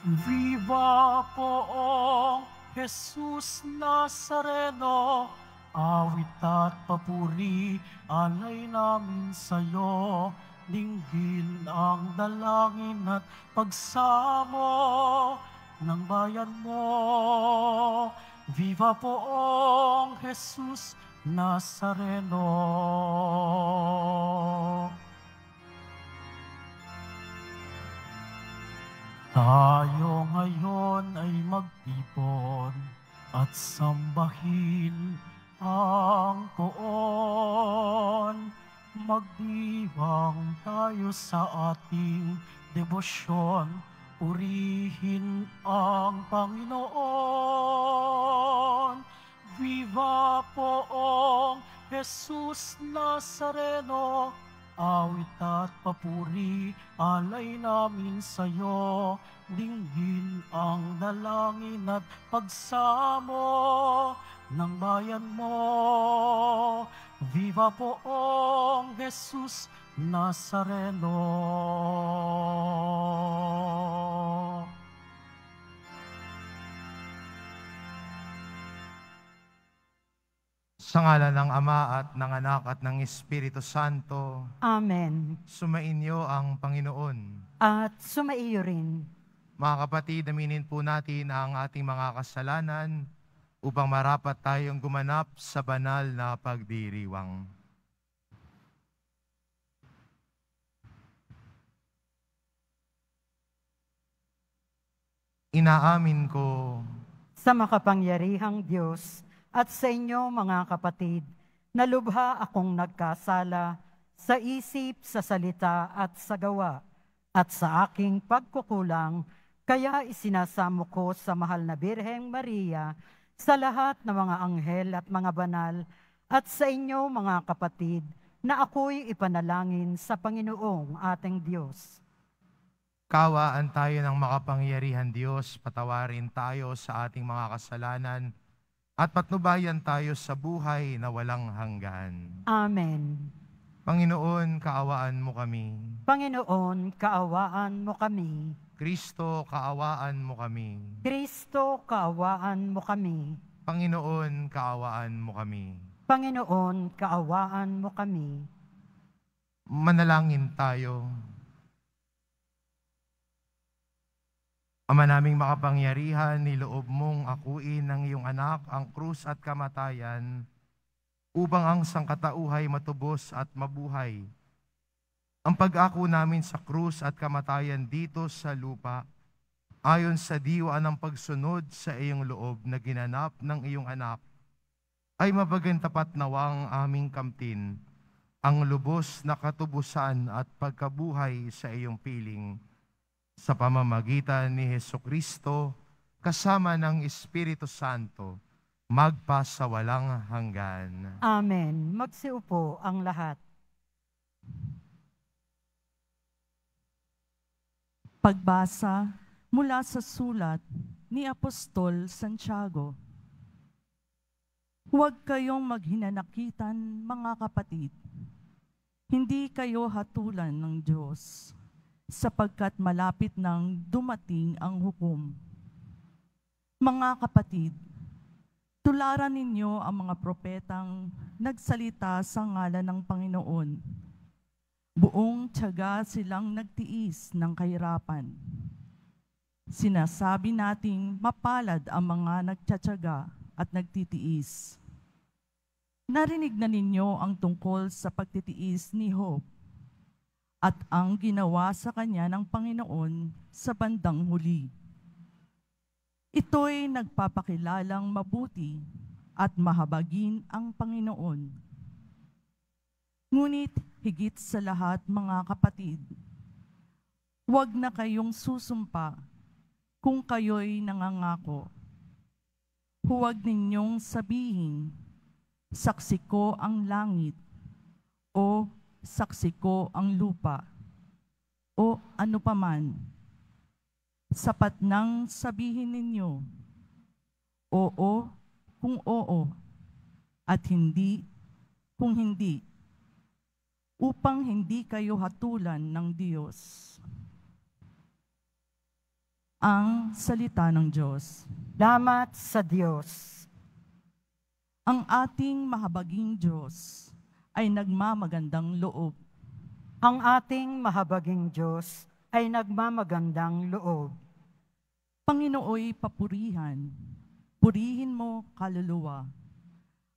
Viva poong Jesus Nazareno, awit at papuri, alay namin sa'yo. Dinggin ang dalangin at pagsamo ng bayan mo. Viva poong Jesus Nazareno. Tayo ngayon ay magtipon at sambahin ang poon. Magdiwang tayo sa ating debosyon, purihin ang Panginoon. Viva poong Jesus Nazareno, awit at papuri, alay namin sa'yo. Dinggin ang dalangin at pagsamo ng bayan mo. Viva poong Jesus Nazareno. Sa ngalan ng Ama at ng Anak at ng Espiritu Santo, Amen. sumainyo ang Panginoon. At sumaiyo rin. Mga kapatid, aminin po natin ang ating mga kasalanan upang marapat tayong gumanap sa banal na pagdiriwang. Inaamin ko Sa makapangyarihang Diyos at sa inyo mga kapatid, na lubha akong nagkasala sa isip, sa salita at sa gawa, at sa aking pagkukulang, kaya isinasamo ko sa mahal na Birheng Maria, sa lahat ng mga anghel at mga banal, at sa inyo mga kapatid, na ako'y ipanalangin sa Panginoong ating Diyos. Kawaan tayo ng makapangyarihan Diyos, patawarin tayo sa ating mga kasalanan, at patnubayan tayo sa buhay na walang hanggan. Amen. Panginoon, kaawaan mo kami. Panginoon, kaawaan mo kami. Kristo, kaawaan mo kami. Kristo, kaawaan mo kami. Panginoon, kaawaan mo kami. Panginoon, kaawaan mo kami. Manalangin tayo. Ama naming makapangyarihan, niloob mong akuin ng iyong anak ang krus at kamatayan upang ang sangkatauhay matubos at mabuhay. Ang pag-ako namin sa krus at kamatayan dito sa lupa, ayon sa diwa ng pagsunod sa iyong loob na ginanap ng iyong anak, ay mabagantapat nawang aming kamtin ang lubos na katubusan at pagkabuhay sa iyong piling. Sa pamamagitan ni Hesukristo, kasama ng Espiritu Santo, magpasawalang hanggan. Amen. Magsiupo ang lahat. Pagbasa mula sa sulat ni Apostol Santiago. Huwag kayong maghinanakitan, mga kapatid. Hindi kayo hatulan ng Diyos, sapagkat malapit nang dumating ang hukom. Mga kapatid, tularan ninyo ang mga propetang nagsalita sa ngalan ng Panginoon. Buong tiyaga silang nagtiis ng kahirapan. Sinasabi nating mapalad ang mga nagtiyatiyaga at nagtitiis. Narinig na ninyo ang tungkol sa pagtitiis ni Job at ang ginawa sa kanya ng Panginoon sa bandang huli. Ito'y nagpapakilalang mabuti at mahabagin ang Panginoon. Ngunit higit sa lahat, mga kapatid, huwag na kayong susumpa kung kayo'y nangangako. Huwag ninyong sabihin, saksi ko ang langit, o saksi ko ang lupa, o ano paman. Sapat nang sabihin ninyo, oo kung oo, at hindi kung hindi, upang hindi kayo hatulan ng Diyos. Ang salita ng Diyos. Salamat sa Diyos. Ang ating mahabaging Diyos ay nagmamagandang loob. Ang ating mahabaging Diyos ay nagmamagandang loob. Panginooy papurihan, purihin mo kaluluwa.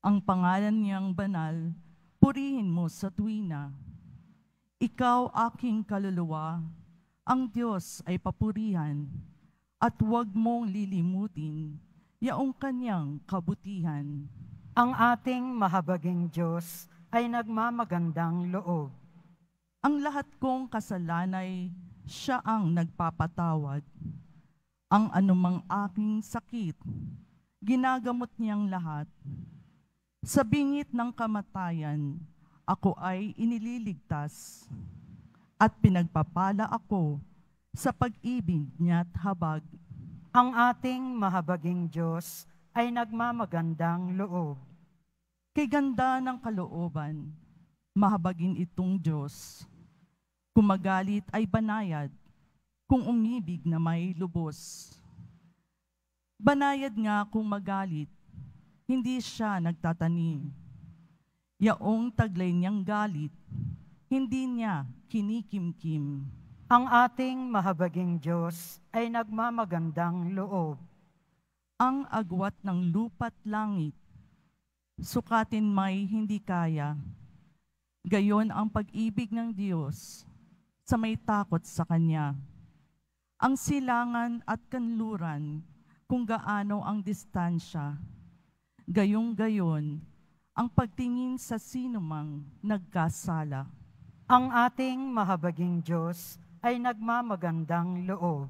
Ang pangalan niyang banal, purihin mo sa tuwina. Ikaw aking kaluluwa, ang Diyos ay papurihan, at huwag mong lilimutin yaong kanyang kabutihan. Ang ating mahabaging Diyos ay nagmamagandang loob. Ang lahat kong kasalanay, siya ang nagpapatawad. Ang anumang aking sakit, ginagamot niyang lahat. Sa bingit ng kamatayan, ako ay inililigtas, at pinagpapala ako sa pag-ibig niya't habag. Ang ating mahabaging Diyos ay nagmamagandang loob. Kay ganda ng kalooban, mahabagin itong Diyos. Kung magalit ay banayad, kung umibig na may lubos. Banayad nga kung magalit, hindi siya nagtatanim. Yaong taglay niyang galit, hindi niya kinikimkim. Ang ating mahabaging Diyos ay nagmamagandang loob. Ang agwat ng lupa't langit, sukatin may hindi kaya. Gayon ang pag-ibig ng Diyos sa may takot sa Kanya. Ang silangan at kanluran, kung gaano ang distansya. Gayong-gayon, ang pagtingin sa sinumang nagkasala. Ang ating mahabaging Diyos ay nagmamagandang loob.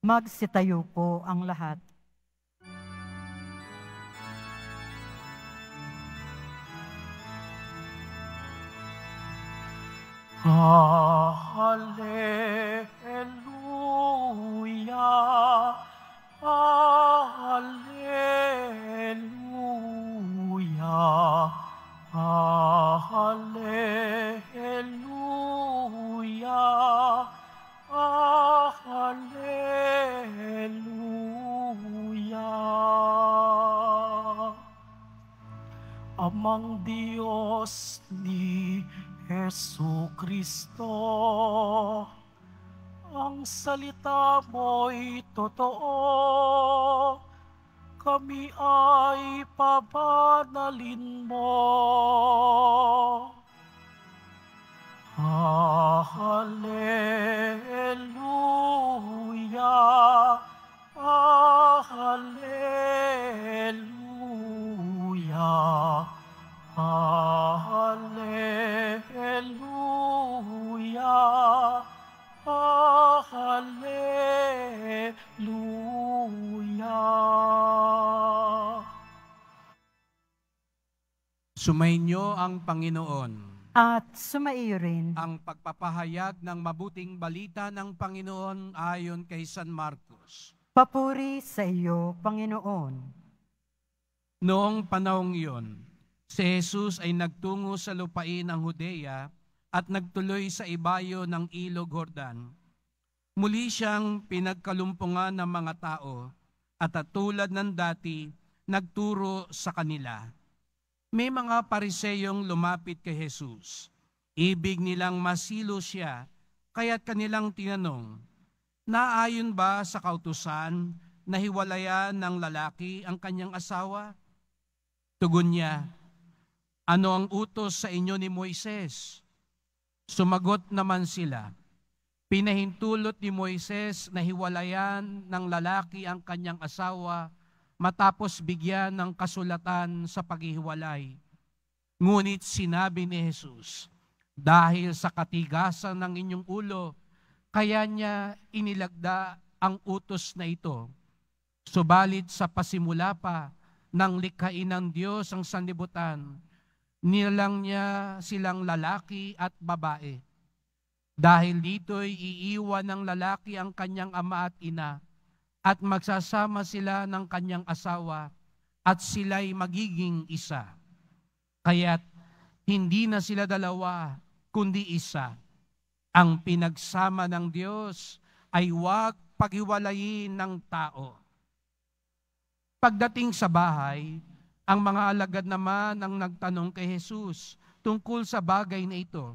Magsitayo po ang lahat. Alleluia, alleluia, alleluia, alleluia. Amang Diyos ni Jesucristo, ang salita mo'y totoo, kami ay pabanalin mo. Alleluia, alleluia, alleluia, alleluia. Sumainyo ang Panginoon. At sumaiyo rin. Ang pagpapahayag ng mabuting balita ng Panginoon ayon kay San Marcos. Papuri sa iyo, Panginoon. Noong panahong iyon, si Jesus ay nagtungo sa lupain ng Judea at nagtuloy sa ibayo ng Ilog Jordan. Muli siyang pinagkalumpungan ng mga tao at tulad ng dati, nagturo sa kanila. May mga Pariseyong lumapit kay Jesus. Ibig nilang masilo siya, kaya't kanilang tinanong, naayon ba sa kautusan na hiwalayan ng lalaki ang kanyang asawa? Tugon niya, ano ang utos sa inyo ni Moises? Sumagot naman sila, pinahintulot ni Moises na hiwalayan ng lalaki ang kanyang asawa matapos bigyan ng kasulatan sa paghihiwalay. Ngunit sinabi ni Jesus, dahil sa katigasan ng inyong ulo, kaya niya inilagda ang utos na ito. Subalit sa pasimula pa ng likhain ng Diyos ang sanlibutan, nilalang niya silang lalaki at babae. Dahil dito'y iiwan ng lalaki ang kanyang ama at ina, at magsasama sila ng kanyang asawa, at sila'y magiging isa. Kaya't hindi na sila dalawa, kundi isa. Ang pinagsama ng Diyos ay huwag paghiwalayin ng tao. Pagdating sa bahay, ang mga alagad naman ang nagtanong kay Jesus tungkol sa bagay na ito.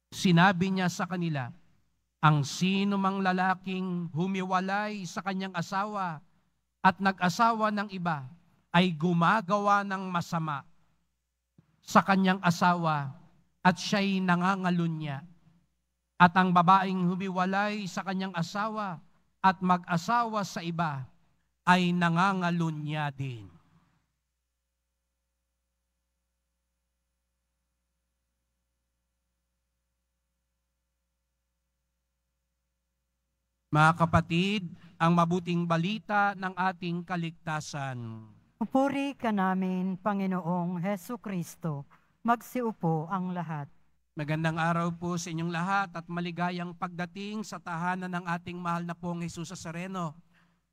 Sinabi niya sa kanila, ang sino mang lalaking humiwalay sa kanyang asawa at nag-asawa ng iba ay gumagawa ng masama sa kanyang asawa at siya'y nangangalunya. At ang babaeng humiwalay sa kanyang asawa at mag-asawa sa iba ay nangangalunya din. Mga kapatid, ang mabuting balita ng ating kaligtasan. Pupuri ka namin, Panginoong Hesu Kristo. Magsiupo ang lahat. Magandang araw po sa inyong lahat at maligayang pagdating sa tahanan ng ating mahal na pong Jesus Nazareno.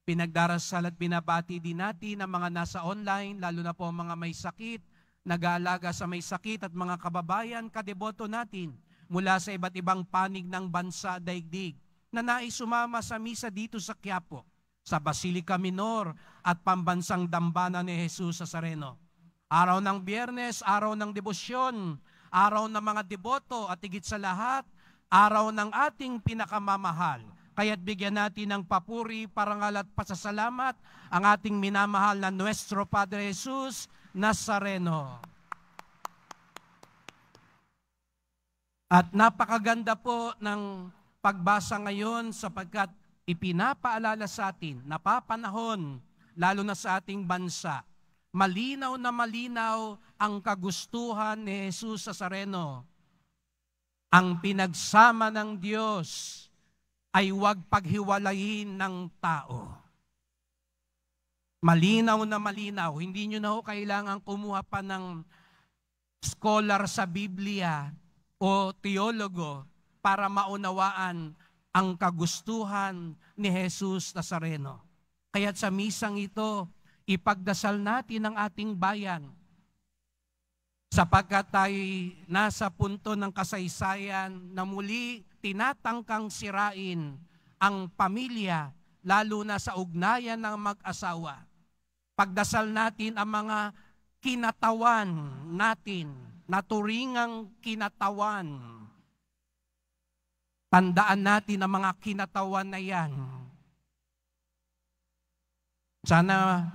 Pinagdarasal at binabati din natin ang mga nasa online, lalo na po mga may sakit, nag-aalaga sa may sakit at mga kababayan, kadeboto natin mula sa iba't ibang panig ng bansa daigdig na nais sumama sa misa dito sa Quiapo, sa Basilica Minor at pambansang dambana ni Jesus Nazareno. Araw ng Biyernes, araw ng debosyon, araw ng mga deboto at higit sa lahat, araw ng ating pinakamamahal. Kaya't bigyan natin ng papuri, parangal at pasasalamat ang ating minamahal na Nuestro Padre Jesus Nazareno. At napakaganda po ng pagbasa ngayon sapagkat ipinapaalala sa atin, napapanahon, lalo na sa ating bansa, malinaw na malinaw ang kagustuhan ni Jesus Nazareno. Ang pinagsama ng Diyos ay huwag paghiwalayin ng tao. Malinaw na malinaw. Hindi nyo na ho kailangan kumuha pa ng scholar sa Biblia o teologo para maunawaan ang kagustuhan ni Jesus Nazareno. Kaya't sa misang ito, ipagdasal natin ang ating bayan sapagkat tayo nasa punto ng kasaysayan na muli tinatangkang sirain ang pamilya, lalo na sa ugnayan ng mag-asawa. Pagdasal natin ang mga kinatawan natin, naturingang kinatawan. Tandaan natin ang mga kinatawan na yan. Sana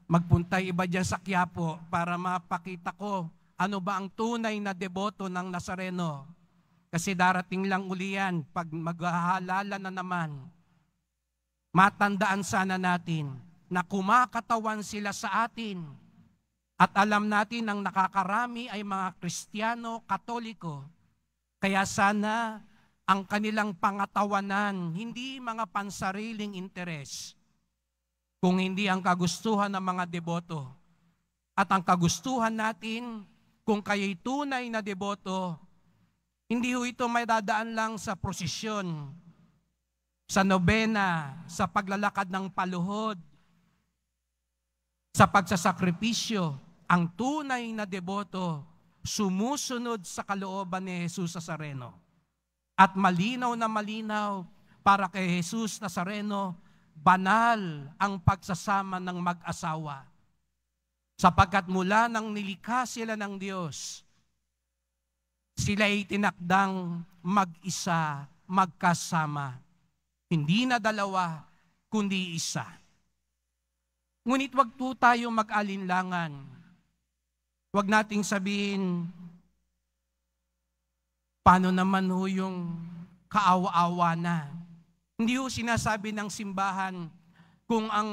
magpunta iba dyan sa Quiapo para mapakita ko ano ba ang tunay na deboto ng Nazareno. Kasi darating lang uli yan pag maghahalala na naman. Matandaan sana natin na kumakatawan sila sa atin. At alam natin ang nakakarami ay mga Kristiyano, Katoliko. Kaya sana ang kanilang pangatawanan, hindi mga pansariling interes, kung hindi ang kagustuhan ng mga deboto. At ang kagustuhan natin, kung kayo'y tunay na deboto, hindi ho ito may dadaan lang sa prosesyon, sa nobena, sa paglalakad ng paluhod, sa pagsasakripisyo. Ang tunay na deboto, sumusunod sa kalooban ni Jesus Nazareno. At malinaw na malinaw para kay Jesus Nazareno, banal ang pagsasama ng mag-asawa. Sapagkat mula nang nilikha sila ng Diyos, sila ay tinakdang mag-isa, magkasama. Hindi na dalawa, kundi isa. Ngunit wag po tayo mag-alinlangan. Wag nating sabihin, paano naman ho yung kaawa-awa na? Hindi ho sinasabi ng simbahan kung ang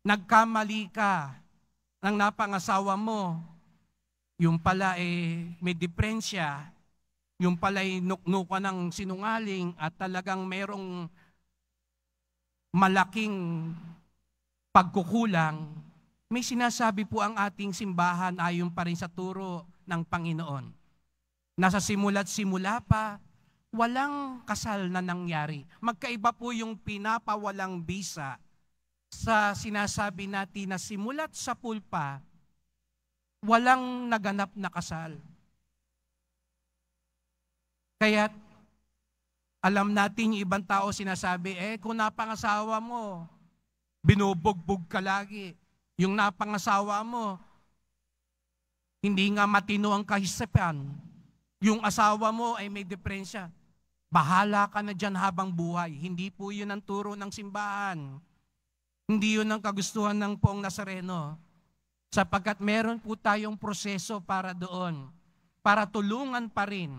nagkamali ka ng napangasawa mo, yung pala may diferensya, yung pala nuknuka ng sinungaling at talagang merong malaking pagkukulang, may sinasabi po ang ating simbahan ayon pa rin sa turo ng Panginoon. Nasa simula't simula pa, walang kasal na nangyari. Magkaiba po yung pinapawalang bisa sa sinasabi natin na simula't sa pulpa, walang naganap na kasal. Kaya't Alam natin yung ibang tao sinasabi, kung napangasawa mo, binubugbog ka lagi. Yung napangasawa mo, hindi nga matino ang kaisipan. Yung asawa mo ay may depresya. Bahala ka na dyan habang buhay. Hindi po yun ang turo ng simbahan. Hindi yun ang kagustuhan ng Poong Nazareno. Sapagkat meron po tayong proseso para doon. Para tulungan pa rin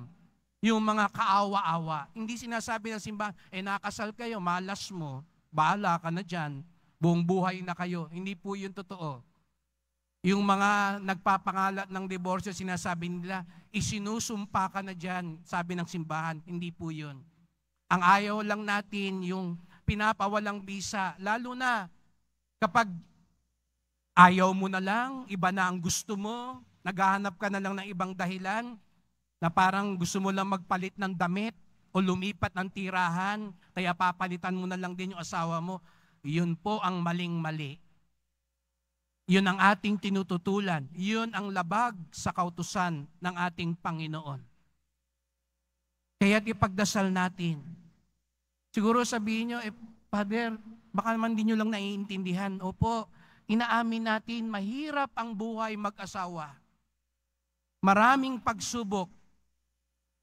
yung mga kaawa-awa. Hindi sinasabi ng simbahan, nakasal kayo, malas mo, bahala ka na dyan, buong buhay na kayo. Hindi po yun totoo. Yung mga nagpapangalat ng diborsyo, sinasabi nila, isinusumpa ka na dyan, sabi ng simbahan. Hindi po yun. Ang ayaw lang natin yung pinapawalang bisa, lalo na kapag ayaw mo na lang, iba na ang gusto mo, naghahanap ka na lang ng ibang dahilan, na parang gusto mo lang magpalit ng damit o lumipat ng tirahan, kaya papalitan mo na lang din yung asawa mo. Yun po ang maling-mali. Yun ang ating tinututulan. Yun ang labag sa kautusan ng ating Panginoon. Kaya't ipagdasal natin. Siguro sabihin nyo, Father, baka naman di nyo lang naiintindihan. Opo, inaamin natin, mahirap ang buhay mag-asawa. Maraming pagsubok.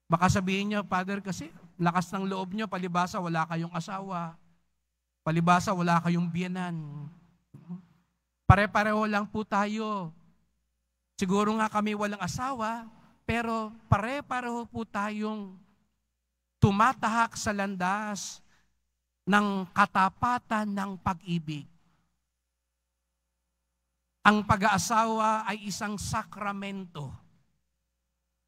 Baka sabihin nyo, Father, kasi lakas ng loob nyo, palibasa wala kayong asawa. Palibasa wala kayong biyenan. Pare-pareho lang po tayo. Siguro nga kami walang asawa, pero pare-pareho po tayong tumatahak sa landas ng katapatan ng pag-ibig. Ang pag-aasawa ay isang sakramento.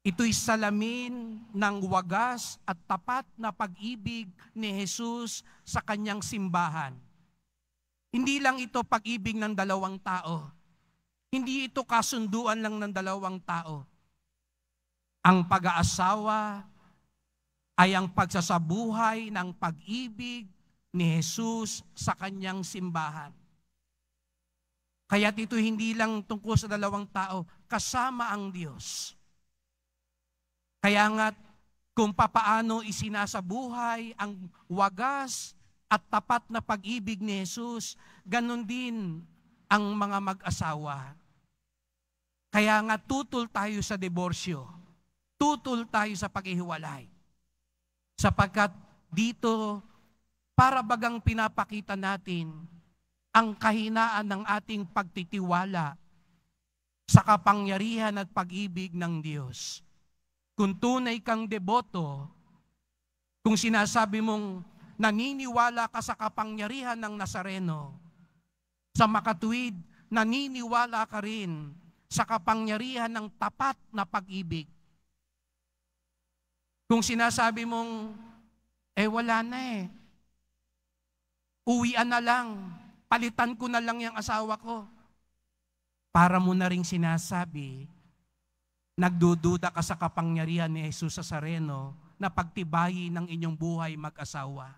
Ito'y salamin ng wagas at tapat na pag-ibig ni Jesus sa kanyang simbahan. Hindi lang ito pag-ibig ng dalawang tao. Hindi ito kasunduan lang ng dalawang tao. Ang pag-aasawa ay ang pagsasabuhay ng pag-ibig ni Jesus sa kanyang simbahan. Kaya't ito hindi lang tungkol sa dalawang tao, kasama ang Diyos. Kaya nga't kung papaano isinasabuhay ang wagas at tapat na pag-ibig ni Jesus, ganun din ang mga mag-asawa. Kaya nga tutol tayo sa diborsyo, tutol tayo sa paghihiwalay. Sapagkat dito, para bagang pinapakita natin ang kahinaan ng ating pagtitiwala sa kapangyarihan at pag-ibig ng Diyos. Kung tunay kang deboto, kung sinasabi mong naniniwala ka sa kapangyarihan ng Nazareno, sa makatuwid, naniniwala ka rin sa kapangyarihan ng tapat na pag-ibig. Kung sinasabi mong, wala na uwian na lang, palitan ko na lang yung asawa ko, para mo na rin sinasabi, nagdududa ka sa kapangyarihan ni Jesus sa Nazareno na pagtibayin ng inyong buhay mag-asawa.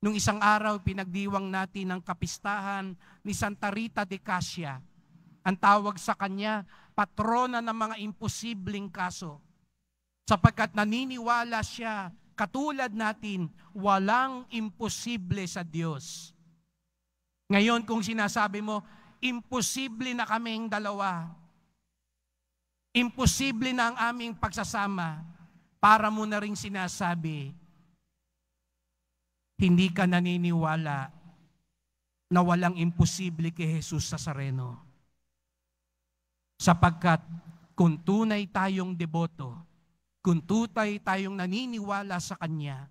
Nung isang araw, pinagdiwang natin ang kapistahan ni Santa Rita de Casia. Ang tawag sa kanya, patrona ng mga imposibleng kaso. Sapagkat naniniwala siya, katulad natin, walang imposible sa Diyos. Ngayon, kung sinasabi mo, imposible na kaming dalawa, imposible na ang aming pagsasama, para mo na rin sinasabi, hindi ka naniniwala na walang imposible kay Jesus sa Nazareno. Sapagkat kung tunay tayong deboto, kung tunay tayong naniniwala sa Kanya,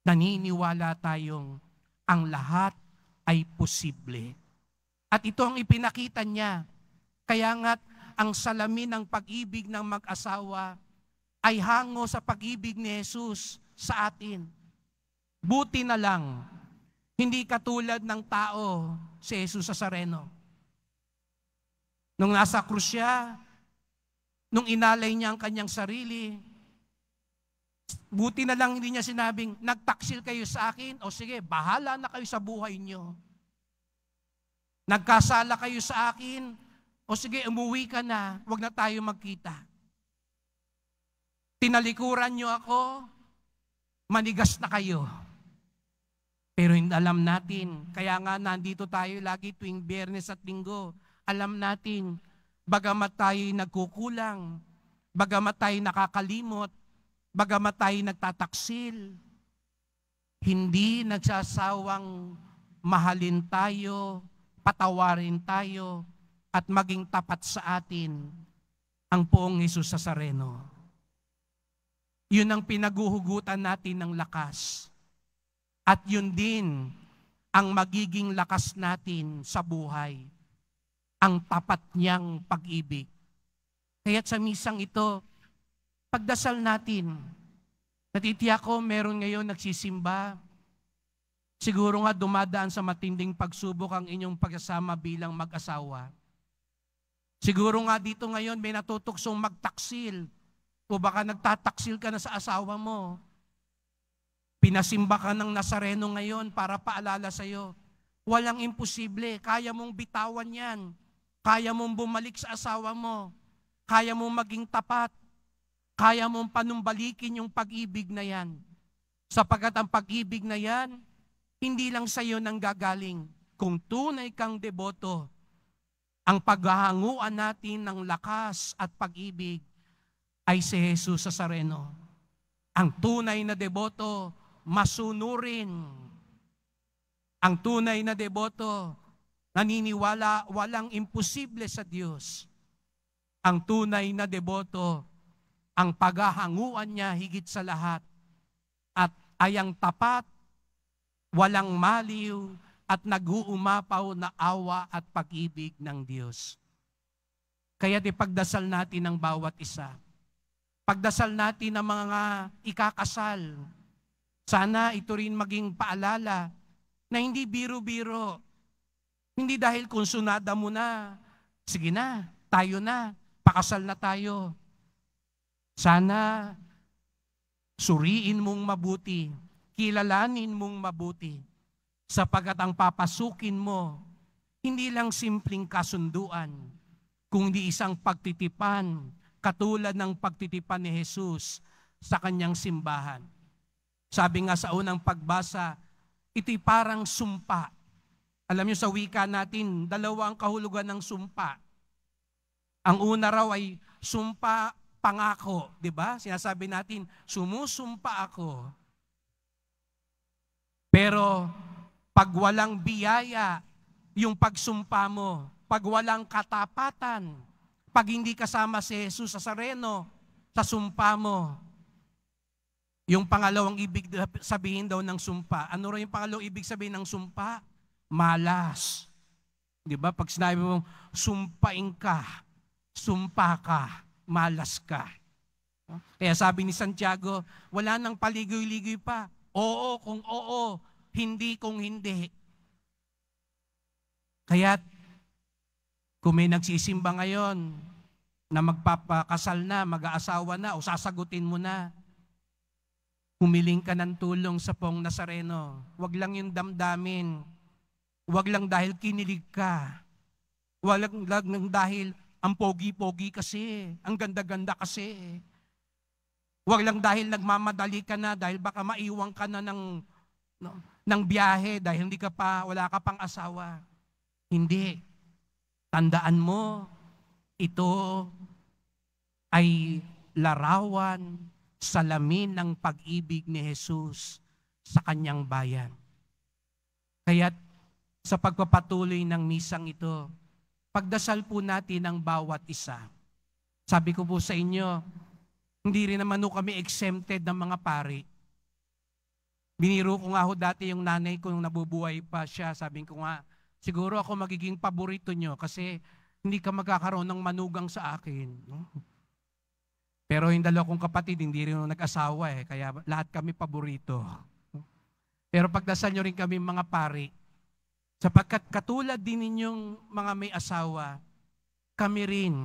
naniniwala tayong ang lahat ay posible. At ito ang ipinakita niya. Kaya nga't ang salamin ng pag-ibig ng mag-asawa ay hango sa pag-ibig ni Jesus sa atin. Buti na lang, hindi katulad ng tao si Jesus sa Nazareno. Nung nasa krus siya, nung inalay niya ang kanyang sarili, buti na lang hindi niya sinabing, nagtaksil kayo sa akin, o sige, bahala na kayo sa buhay niyo. Nagkasala kayo sa akin, o sige, umuwi ka na, huwag na tayo magkita. Tinalikuran niyo ako, manigas na kayo. Pero hindi alam natin, kaya nga nandito tayo lagi tuwing Biyernes at Linggo. Alam natin, bagamat tayo'y nagkukulang, bagamat tayo'y nakakalimot, bagamat tayo'y nagtataksil, hindi nagsasawang mahalin tayo, patawarin tayo, at maging tapat sa atin ang Poong Hesus Nazareno. Yun ang pinaguhugutan natin ng lakas. At yun din ang magiging lakas natin sa buhay. Ang tapat niyang pag-ibig. Kaya't sa misang ito, pagdasal natin, natitiyak ko meron ngayon nagsisimba. Siguro nga dumadaan sa matinding pagsubok ang inyong pagsasama bilang mag-asawa. Siguro nga dito ngayon may natutuksong magtaksil. O baka nagtataksil ka na sa asawa mo. Pinasimba ka ng Nazareno ngayon para paalala sa'yo. Walang imposible. Kaya mong bitawan yan. Kaya mong bumalik sa asawa mo. Kaya mong maging tapat. Kaya mong panumbalikin yung pag-ibig na yan. Sapagkat ang pag-ibig na yan, hindi lang sa'yo nang gagaling. Kung tunay kang deboto, ang paghahanguan natin ng lakas at pag-ibig ay si Jesus Nazareno. Ang tunay na deboto, masunurin. Ang tunay na deboto, naniniwala walang imposible sa Diyos. Ang tunay na deboto, ang paghahanguan niya higit sa lahat at ay ang tapat, walang maliw at nag-uumapaw na awa at pag-ibig ng Diyos. Kaya ipagdasal natin ang bawat isa. Pagdasal natin ang mga ikakasal. Sana ito rin maging paalala na hindi biro-biro. Hindi dahil konsunada mo na, sige na, tayo na, pakasal na tayo. Sana suriin mong mabuti, kilalanin mong mabuti, sapagkat ang papasukin mo, hindi lang simpleng kasunduan, kundi isang pagtitipan, katulad ng pagtitipan ni Jesus sa kanyang simbahan. Sabi nga sa unang pagbasa, ito'y parang sumpa. Alam niyo sa wika natin, dalawa ang kahulugan ng sumpa. Ang una raw ay sumpa pangako, di ba? Sinasabi natin, sumusumpa ako. Pero pag walang biyaya, yung pagsumpa mo, pag walang katapatan, pag hindi kasama si Jesus Nazareno sa sumpa mo, yung pangalawang ibig sabihin daw ng sumpa. Ano rin yung pangalawang ibig sabihin ng sumpa? Malas. Di ba? Pag sinabi mo, sumpain ka, sumpa ka, malas ka. Kaya sabi ni Santiago, wala nang paligoy-ligoy pa. Oo kung oo, hindi kung hindi. Kaya kung may nagsisimba ngayon na magpapakasal na, mag-aasawa na, o sasagutin mo na, humiling ka ng tulong sa Poong Nazareno. Huwag lang yung damdamin. Huwag lang dahil kinilig ka. Huwag lang dahil ang pogi-pogi kasi, ang ganda-ganda kasi. Huwag lang dahil nagmamadali ka na, dahil baka maiwang ka na ng biyahe, dahil wala ka pang asawa. Hindi. Tandaan mo, ito ay larawan, salamin ng pag-ibig ni Jesus sa kanyang bayan. Kaya sa pagpapatuloy ng misang ito, pagdasal po natin ang bawat isa. Sabi ko po sa inyo, hindi rin naman kami exempted ng mga pari. Biniro ko nga ho dati yung nanay ko nung nabubuhay pa siya. Sabi ko nga, siguro ako magiging paborito nyo kasi hindi ka magkakaroon ng manugang sa akin. No? Pero yung dalawa kong kapatid, hindi rin nag-asawa kaya lahat kami paborito. Pero pagdasal nyo rin kami mga pari, sapagkat katulad din ninyong mga may asawa, kami rin,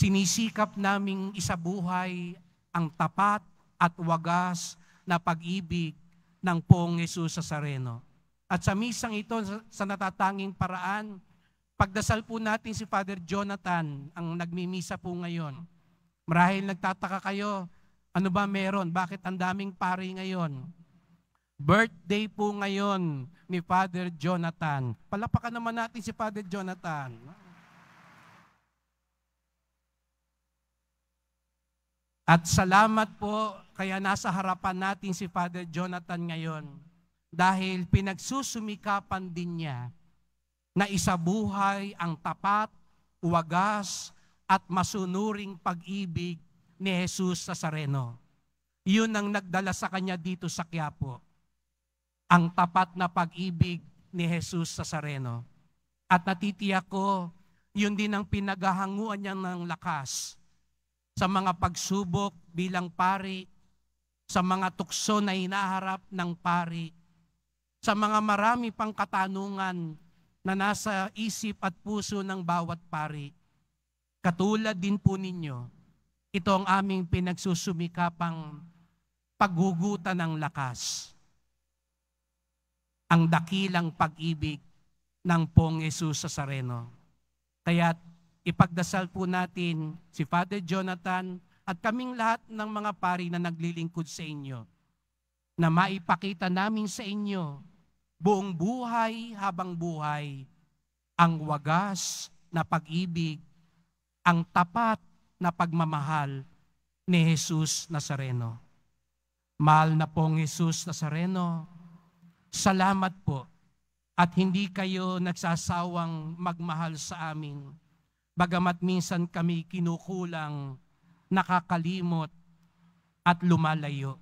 sinisikap naming isabuhay ang tapat at wagas na pag-ibig ng Poong Jesus Nazareno. At sa misang ito, sa natatanging paraan, pagdasal po natin si Father Jonathan, ang nagmimisa po ngayon. Marahil nagtataka kayo, Ano ba meron? Bakit ang daming pari ngayon? Birthday po ngayon ni Father Jonathan. Palapakan naman natin si Father Jonathan. At salamat po kaya nasa harapan natin si Father Jonathan ngayon dahil pinagsusumikapan din niya na isabuhay ang tapat, wagas at masunuring pag-ibig ni Jesus Nazareno. Yun ang nagdala sa kanya dito sa Quiapo. Ang tapat na pag-ibig ni Jesus Nazareno. At natitiyak ko, yun din ang pinaghahanguan niya ng lakas sa mga pagsubok bilang pari, sa mga tukso na hinaharap ng pari, sa mga marami pang katanungan na nasa isip at puso ng bawat pari. Katulad din po ninyo, ito ang aming pinagsusumikapang paghugutan ng lakas. Ang dakilang pag-ibig ng Pong Jesus Nazareno. Kaya ipagdasal po natin si Father Jonathan at kaming lahat ng mga pari na naglilingkod sa inyo na maipakita namin sa inyo buong buhay habang buhay ang wagas na pag-ibig, ang tapat na pagmamahal ni Jesus Nazareno. Mahal na Pong Jesus Nazareno, salamat po at hindi kayo nagsasawang magmahal sa amin. Bagamat minsan kami kinukulang, nakakalimot at lumalayo.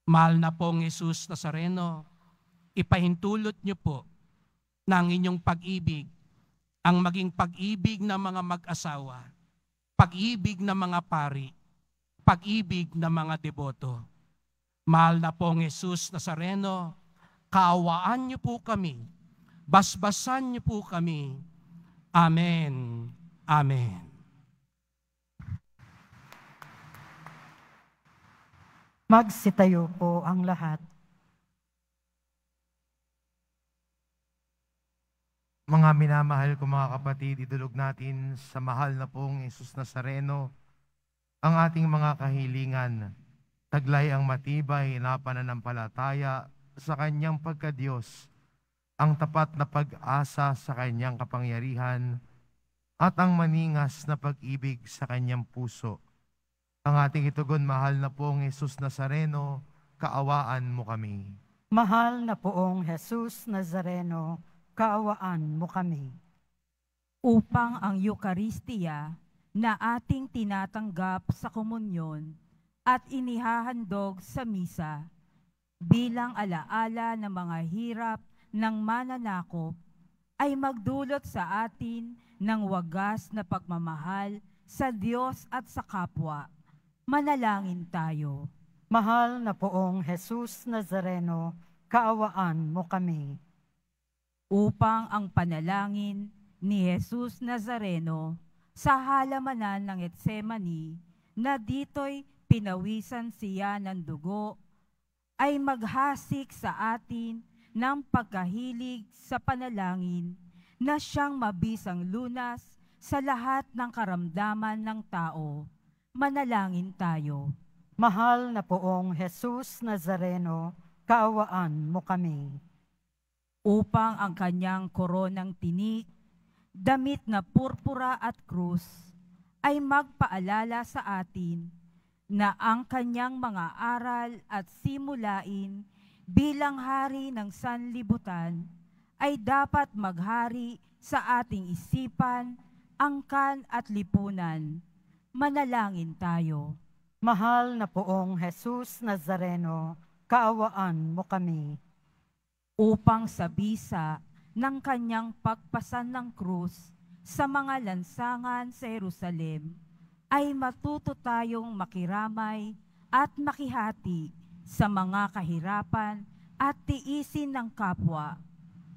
Mahal na Pong Jesus Nazareno, ipahintulot niyo po na ang inyong pag-ibig, ang maging pag-ibig ng mga mag-asawa, pag-ibig ng mga pari, pag-ibig ng mga deboto. Mahal na Pong Jesus Nazareno, kaawaan niyo po kami, basbasan niyo po kami. Amen. Amen. Magsitayo po ang lahat. Mga minamahal ko mga kapatid, idulog natin sa mahal na Pong Jesus Nazareno ang ating mga kahilingan. Taglay ang matibay na pananampalataya sa Kanyang pagkadiyos, ang tapat na pag-asa sa Kanyang kapangyarihan, at ang maningas na pag-ibig sa Kanyang puso. Ang ating itugon, mahal na Pong Jesus Nazareno, kaawaan mo kami. Mahal na Poong Jesus Nazareno, kaawaan mo kami. Upang ang Eukaristiya na ating tinatanggap sa komunyon at inihahandog sa misa bilang alaala ng mga hirap ng mananakop ay magdulot sa atin ng wagas na pagmamahal sa Diyos at sa kapwa. Manalangin tayo. Mahal na Poong Jesus Nazareno, kaawaan mo kami. Upang ang panalangin ni Jesus Nazareno sa halamanan ng Getsemani na dito'y pinawisan siya ng dugo ay maghasik sa atin ng pagkahilig sa panalangin na siyang mabisang lunas sa lahat ng karamdaman ng tao. Manalangin tayo. Mahal na Poong Jesus Nazareno, kaawaan mo kami. Upang ang kanyang koronang tinik, damit na purpura at krus, ay magpaalala sa atin na ang kanyang mga aral at simulain bilang hari ng sanlibutan ay dapat maghari sa ating isipan, angkan at lipunan. Manalangin tayo. Mahal na Poong Jesus Nazareno, kaawaan mo kami. Upang sa bisa ng kanyang pagpasan ng krus sa mga lansangan sa Jerusalem, ay matuto tayong makiramay at makihati sa mga kahirapan at tiisin ng kapwa.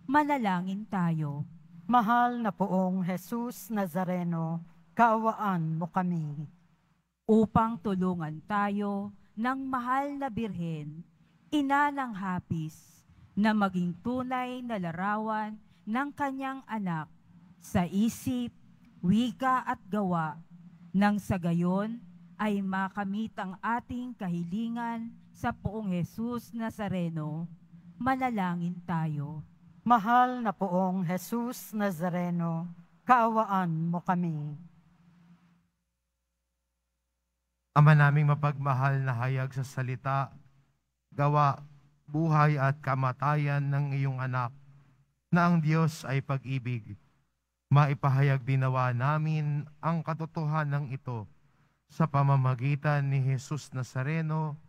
Manalangin tayo. Mahal na Poong Jesus Nazareno, kaawaan mo kami. Upang tulungan tayo ng mahal na Birhen, ina ng hapis, na maging tunay na larawan ng kanyang anak sa isip, wika at gawa, nang sa gayon ay makamit ang ating kahilingan sa Poong Jesus Nazareno. Manalangin tayo. Mahal na Poong Jesus Nazareno, kaawaan mo kami. Ama naming mapagmahal na hayag sa salita, gawa, buhay at kamatayan ng iyong anak, na ang Diyos ay pag-ibig. Maipahayag dinawa namin ang katotohanan ito sa pamamagitan ni Jesus Nazareno,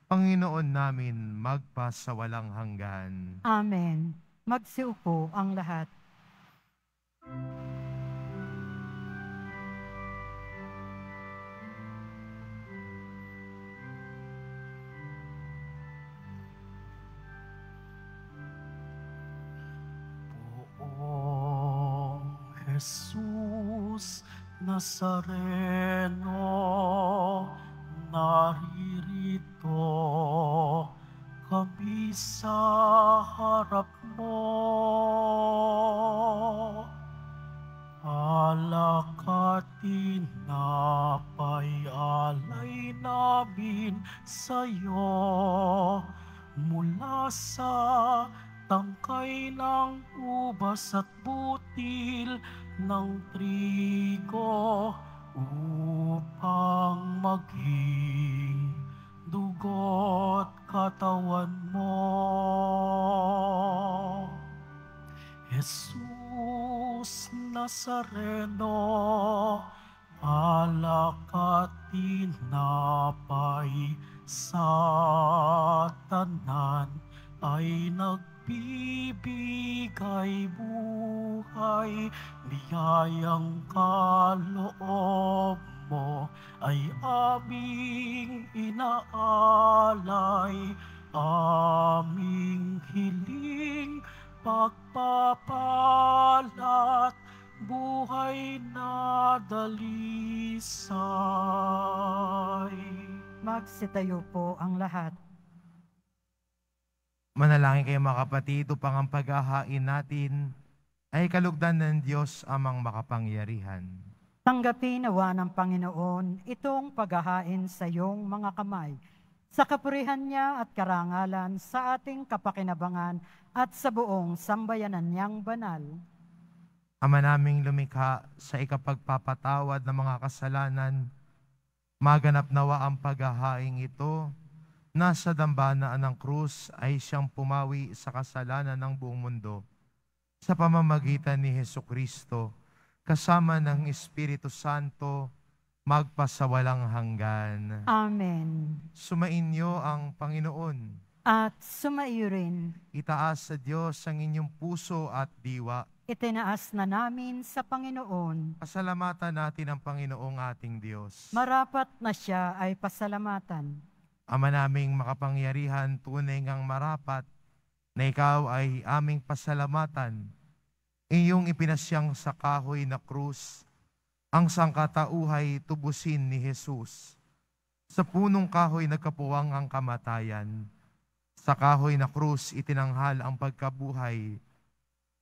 Panginoon namin magpasawalang hanggan. Amen. Magsiupo ang lahat. Poong Jesus Nazareno, naririto kami sa harap mo. Alak at tinapay alay namin sa'yo, mula sa tangkay ng ubas at butil ng trigo, upang maging dugo't katawan mo. Jesus Nazareno, alak at tinapay sa tanan ay nagbibigay buhay, biyayang kaloob mo ay aming inaalay, aming hiling pagpapalat, buhay na dalisay. Magsitayo po ang lahat. Manalangin kayo mga kapatid upang ang paghahain natin ay kalugdan ng Diyos amang makapangyarihan. Tanggapin nawa ng Panginoon itong paghahain sa iyong mga kamay, sa kapurihan niya at karangalan sa ating kapakinabangan at sa buong sambayanan niyang banal. Ama naming lumikha, sa ikapagpapatawad ng mga kasalanan, maganap nawa ang paghahaing ito, na sa dambana ng krus ay siyang pumawi sa kasalanan ng buong mundo, sa pamamagitan ni Hesukristo, kasama ng Espiritu Santo, magpasawalang hanggan. Amen. Sumainyo ang Panginoon. At sumaiyo rin, Itaas sa Diyos ang inyong puso at diwa. itinaas na namin sa Panginoon. Pasalamatan natin ang Panginoong ating Diyos. Marapat na siya ay pasalamatan. Ama naming makapangyarihan, tunay ngang marapat na ikaw ay aming pasalamatan. Iyong ipinasyang sa kahoy na krus, ang sangkatauhay tubusin ni Jesus. Sa punong kahoy nagkapuwang ang kamatayan. Sa kahoy na krus itinanghal ang pagkabuhay.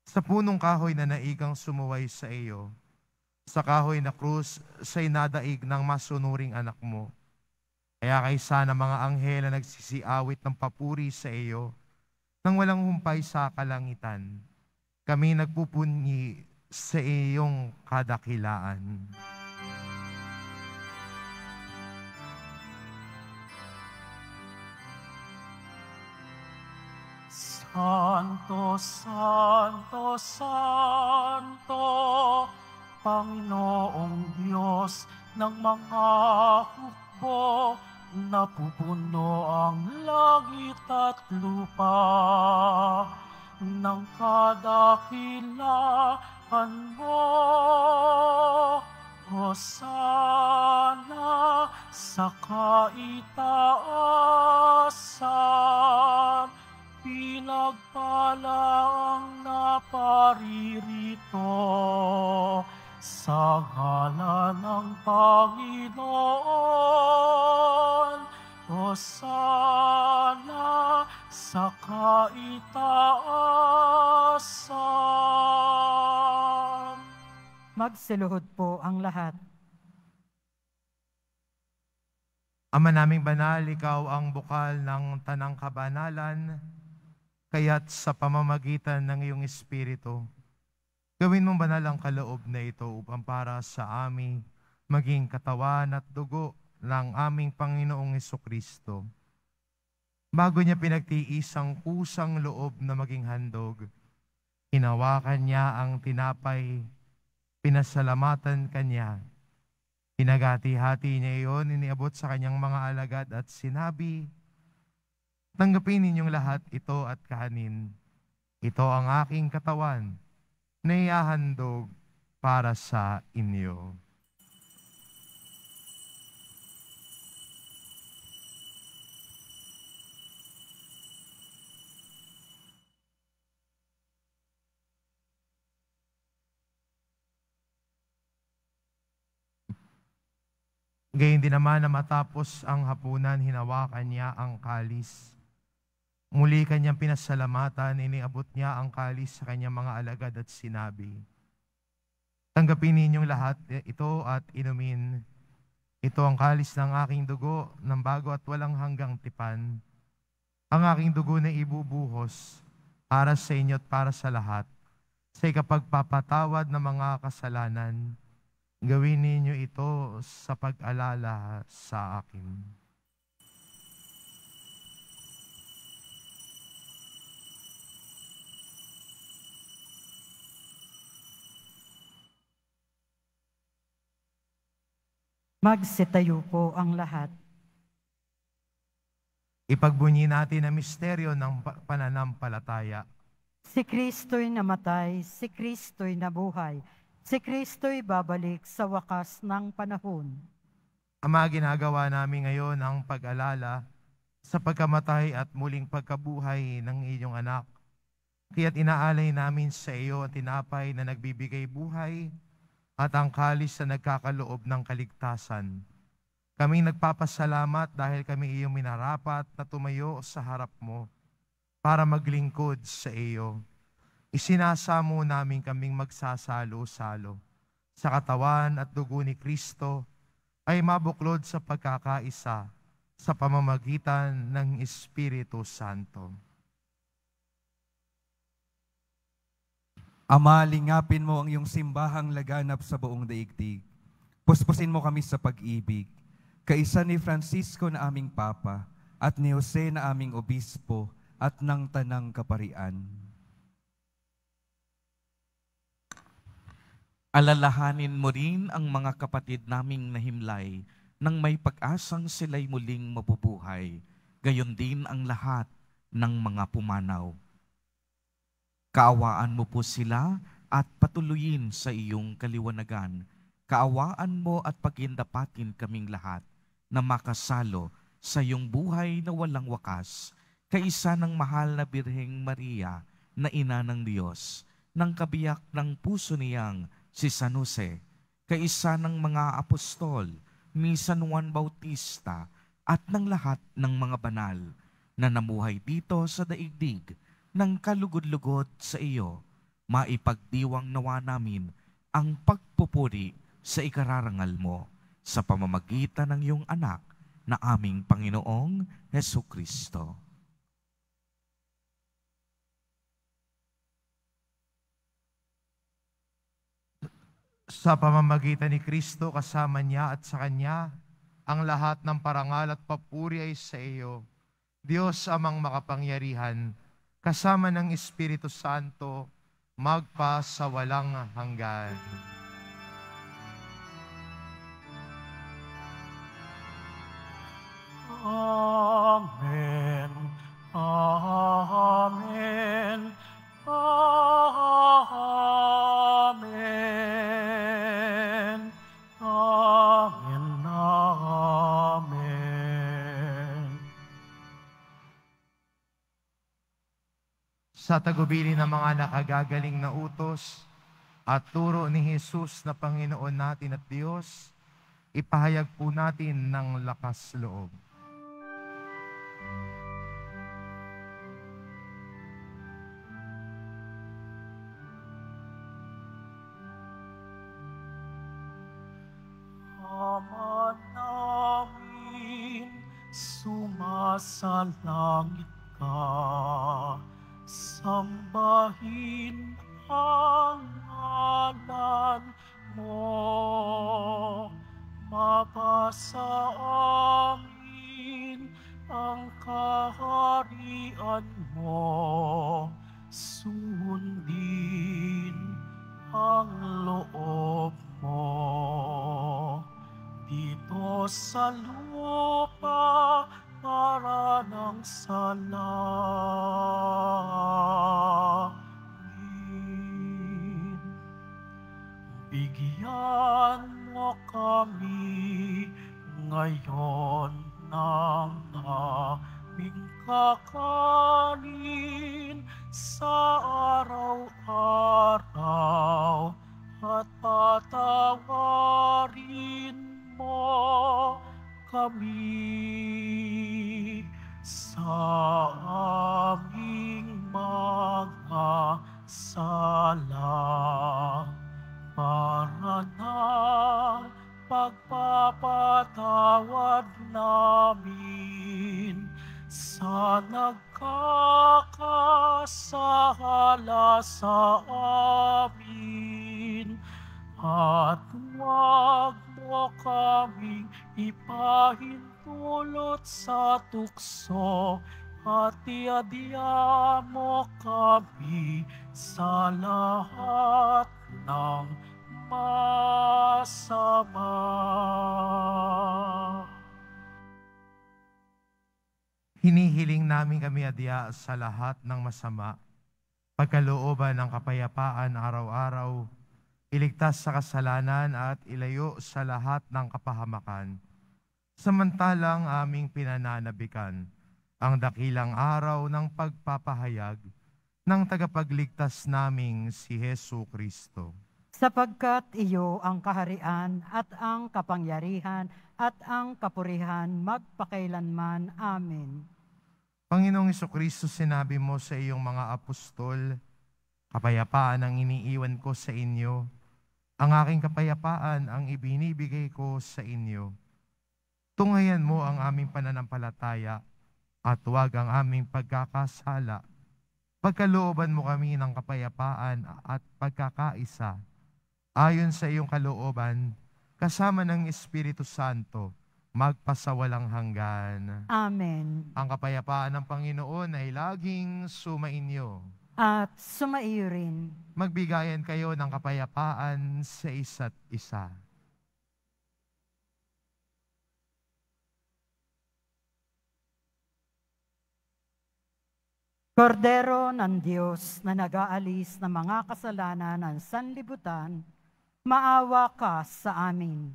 Sa punong kahoy na naigang sumuway sa iyo. Sa kahoy na krus siya'y nadaig ng masunuring anak mo. Kaya kaysa na mga anghel na nagsisiawit ng papuri sa iyo, nang walang humpay sa kalangitan, kami nagpupunyi sa iyong kadakilaan. Santo, Santo, Santo, Panginoong Diyos ng mga hukbo, napupuno ang langit at lupa ng kadakilaan mo. Hosana sa kaitaasan, pinagpala ang naparirito sa ngalan ng Panginoon. Hosana sa kaitaasan. Magsiluhod po ang lahat. Ama naming banal, ikaw ang bukal ng tanang kabanalan, kaya't sa pamamagitan ng iyong Espiritu, gawin mong banal ang kaloob na ito upang para sa amin maging katawan at dugo ng aming Panginoong Hesukristo. Bago niya pinagtiis ang kusang loob na maging handog, hinawakan niya ang tinapay, pinasalamatan kanya, pinagati-hati niya iyon, iniabot sa kanyang mga alagad at sinabi, "Tanggapin ninyong lahat ito at kahanin. Ito ang aking katawan na ihahandog para sa inyo." Gayun din naman na matapos ang hapunan, hinawakan niya ang kalis. Muli kanyang pinasalamatan, iniabot niya ang kalis sa kanyang mga alagad at sinabi, "Tanggapin ninyong lahat ito at inumin. Ito ang kalis ng aking dugo ng bago at walang hanggang tipan. Ang aking dugo na ibubuhos para sa inyo at para sa lahat, sa ikapagpapatawad ng mga kasalanan. Gawin ninyo ito sa pag-alala sa akin." Magsitayo po ang lahat. Ipagbunyi natin ang misteryo ng pananampalataya. Si Kristo'y namatay, si Kristo'y nabuhay, si Kristo'y babalik sa wakas ng panahon. Ama, ginagawa namin ngayon ang pag-alala sa pagkamatay at muling pagkabuhay ng iyong anak. Kaya't inaalay namin sa iyo ang tinapay na nagbibigay buhay at ang kalis na nagkakaloob ng kaligtasan. Kaming nagpapasalamat dahil kami iyong minarapat na tumayo sa harap mo para maglingkod sa iyo. Isinasamo namin kaming magsasalo-salo sa katawan at dugo ni Kristo ay mabuklod sa pagkakaisa sa pamamagitan ng Espiritu Santo. Ama, lingapin mo ang iyong simbahang laganap sa buong daigdig. Puspusin mo kami sa pag-ibig, kaisa ni Francisco na aming Papa at ni Jose na aming Obispo at ng Tanang Kaparian. Alalahanin mo rin ang mga kapatid naming nahimlay nang may pag-asang sila'y muling mabubuhay, gayon din ang lahat ng mga pumanaw. Kaawaan mo po sila at patuloyin sa iyong kaliwanagan. Kaawaan mo at pagindapatin kaming lahat na makasalo sa iyong buhay na walang wakas, kaisa ng mahal na Birheng Maria na ina ng Diyos, ng kabiyak ng puso niyang si San Jose, kaisa ng mga apostol ni San Juan Bautista at ng lahat ng mga banal na namuhay dito sa daigdig ng kalugod-lugod sa iyo, maipagdiwang nawa namin ang pagpupuri sa ikararangal mo sa pamamagitan ng iyong anak na aming Panginoong Hesukristo. Sa pamamagitan ni Kristo, kasama niya at sa Kanya, ang lahat ng parangal at papuri ay sa iyo, Diyos amang makapangyarihan, kasama ng Espiritu Santo, magpa sa walang hanggan. Amen. Amen. Amen. Amen. Amen. Sa tagubilin ng mga nakagagaling na utos at turo ni Jesus na Panginoon natin at Diyos, ipahayag po natin ng lakas loob. Ama namin, sumasalangit ka, sambahin ang ngalan mo, mapasa amin ang kaharian mo, sundin ang loob mo. Dito sa lupa para ng salangit. Bigyan mo kami ngayon ng aming kakanin sa araw-araw, at patawarin mo kami sa aming mga sala, para na pagpapatawad namin sa nagkakasala sa amin, at huwag mo kaming ipahintulot sa tukso, at iadya mo kami sa lahat ng masama. Hinihiling namin kami adya sa lahat ng masama, pagkalooban ng kapayapaan araw-araw, iligtas sa kasalanan at ilayo sa lahat ng kapahamakan. Samantalang aming pinananabikan ang dakilang araw ng pagpapahayag ng tagapagligtas naming si Hesu Kristo. Sapagkat iyo ang kaharian at ang kapangyarihan at ang kapurihan magpakailanman. Amen. Panginoong Jesucristo, sinabi mo sa iyong mga apostol, kapayapaan ang iniiwan ko sa inyo, ang aking kapayapaan ang ibinibigay ko sa inyo. Tunghayan mo ang aming pananampalataya at huwag ang aming pagkakasala. Pagkalooban mo kami ng kapayapaan at pagkakaisa, ayon sa iyong kalooban, kasama ng Espiritu Santo, magpasawalang hanggan. Amen. Ang kapayapaan ng Panginoon ay laging sumainyo. At sumaiyo rin. Magbigayan kayo ng kapayapaan sa isa't isa. Kordero ng Diyos na nag-aalis ng mga kasalanan ng sanlibutan, maawa ka sa amin.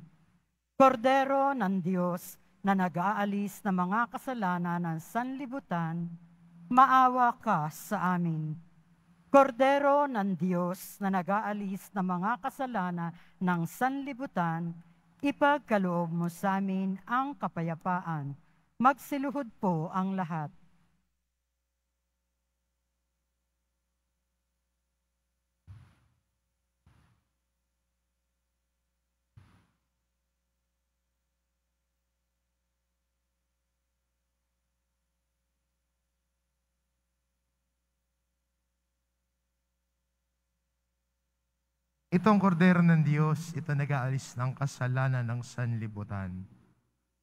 Kordero ng Diyos na nag-aalis ng mga kasalanan ng sanlibutan, maawa ka sa amin. Kordero ng Diyos na nag-aalis ng mga kasalanan ng sanlibutan, ipagkaloob mo sa amin ang kapayapaan. Magsiluhod po ang lahat. Itong kordero ng Diyos, ito nag-aalis ng kasalanan ng sanlibutan.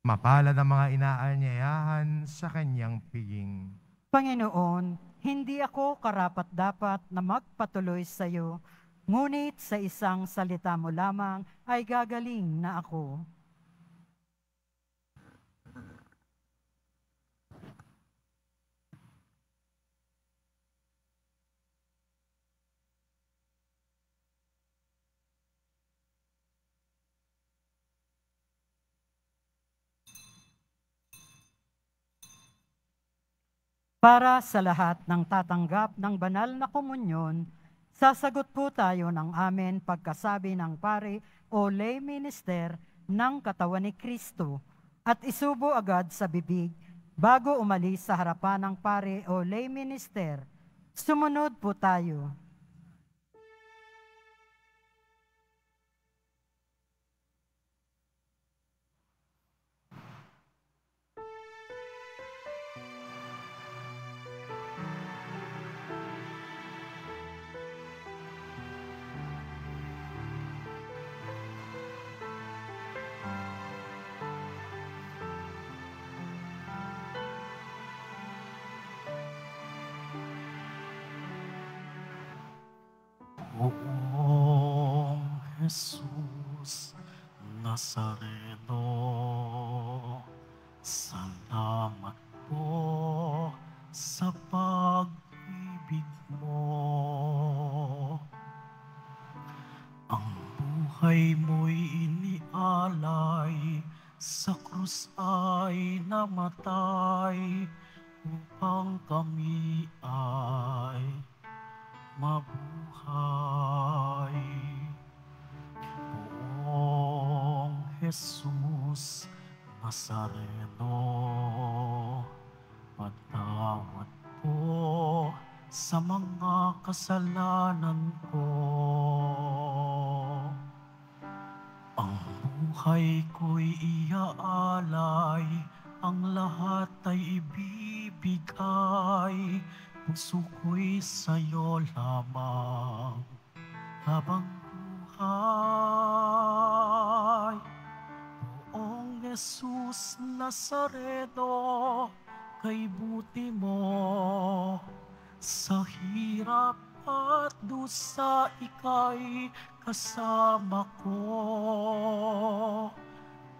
Mapalad ang mga inaanyayahan sa kanyang piging. Panginoon, hindi ako karapat-dapat na magpatuloy sa iyo, ngunit sa isang salita mo lamang ay gagaling na ako. Para sa lahat ng tatanggap ng banal na komunyon, sasagot po tayo ng amen pagkasabi ng pare o lay minister ng katawan ni Kristo at isubo agad sa bibig bago umalis sa harapan ng pare o lay minister. Sumunod po tayo. Poong Jesus Nazareno, salamat po sa pag-ibig mo. Ang buhay mo'y inialay, sa krus ay namatay, upang kami ay mabuhay. Poong Jesus Nazareno, patawad po sa mga kasalanan ko. Ang buhay ko'y iaalay, ang lahat ay ibibigay, puso ko'y sa'yo lamang habang buhay. Poong Jesus Nazareno, kay buti mo, sa hirap at dusa ika'y kasama ko.